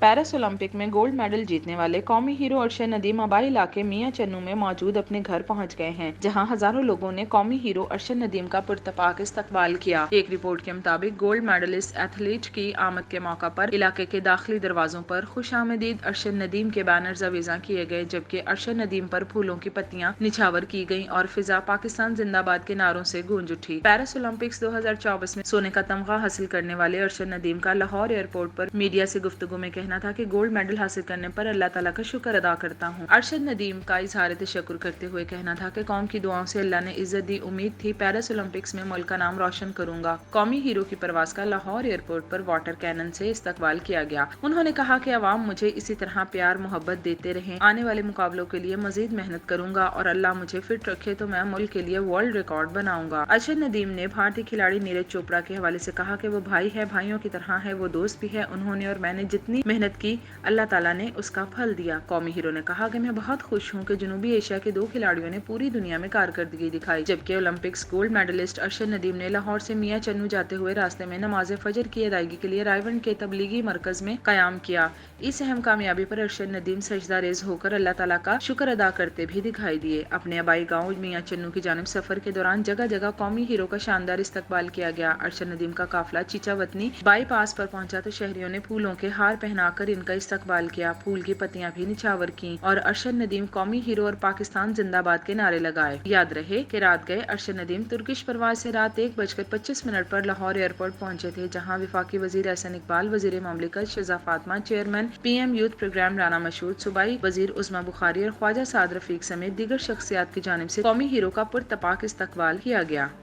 Paris Olympic में gold medal जीतने वाले कौमी हीरो अरशद नदीम आबाई इलाके मियां चन्नू में मौजूद अपने घर पहुंच गए हैं, जहां हजारों लोगों ने कौमी हीरो अरशद नदीम का पुरतपाक इस्तकबाल किया। एक रिपोर्ट के मुताबिक गोल्ड मेडलिस्ट एथलीट की आमद के मौका पर इलाके के दाखिली दरवाजों पर खुश आमदीद अरशद नदीम के बैनर्स अवेजा किए गए, जबकि अरशद नदीम पर फूलों की पत्तियां निछावर की गईं और फिजा पाकिस्तान जिंदाबाद के नारों से गूंज उठी। पेरिस ओलंपिक्स 2024 में सोने का तमगा हासिल करने वाले अरशद नदीम का लाहौर एयरपोर्ट पर मीडिया से गुफ्तगू में कहना था कि गोल्ड मेडल हासिल करने पर अल्लाह ताला का शुक्र अदा करता हूँ। अरशद नदीम का इजहार तशक्कुर करते हुए कहना था कि कौम की दुआओं से अल्लाह ने इज्जत दी, उम्मीद थी पेरिस ओलंपिक्स में मुल्क का नाम रोशन करूंगा। कौमी हीरो की परवाज का लाहौर एयरपोर्ट पर वाटर कैनन से इस्तकबाल किया गया। उन्होंने कहा कि अवाम मुझे इसी तरह प्यार मोहब्बत देते रहे, आने वाले मुकाबलों के लिए मजीद मेहनत करूंगा और अल्लाह मुझे फिट रखे तो मैं मुल्क के लिए वर्ल्ड रिकॉर्ड बनाऊंगा। अरशद नदीम ने भारतीय खिलाड़ी नीरज चोपड़ा के हवाले से कहा कि वो भाई है, भाइयों की तरह है, वो दोस्त भी है। उन्होंने और मैंने जितनी मेहनत की अल्लाह ताला ने उसका फल दिया। कौमी हीरो ने कहा कि मैं बहुत खुश हूँ कि जनूबी एशिया के 2 खिलाड़ियों ने पूरी दुनिया में कारकर्दगी दिखाई, जबकि Olympics gold medallist Arshad Nadeem ने लाहौर से मियां चन्नू जाते हुए रास्ते में नमाज फजर की अदायगी के लिए रायवन के तबलीगी मरकज में कयाम किया। इस अहम कामयाबी पर अरशद नदीम सजदा रेज होकर अल्लाह ताला का शुक्र अदा करते भी दिखाई दिए। अपने आबाई गाँव मियां चन्नू की जानिब सफर के दौरान जगह जगह कौमी हीरो का शानदार इस्तकबाल किया गया। अरशद नदीम का काफिला चीचावतनी बाईपास पर पहुंचा तो शहरियों ने फूलों के हार पहनाकर इनका इस्तकबाल किया, फूल की पत्तियां भी निछावर की और अरशद नदीम कौमी हीरो और पाकिस्तान जिंदाबाद के नारे लगाए। याद रहे कि रात गए अरशद नदीम तुर्किश परवाज से रात 1:25 पर लाहौर एयरपोर्ट पहुंचे थे, जहां विफाकी वजीर एहसन इकबाल, वजीर ममलिकत Shaza Fatima, chairman PM youth programme Rana Mashhood, सूबाई वजीर उस्मा बुखारी और ख्वाजा साद रफीक समेत दीगर शख्सियात की जानिब से कौमी हीरो का पुरतपाक इस्तकबाल किया गया।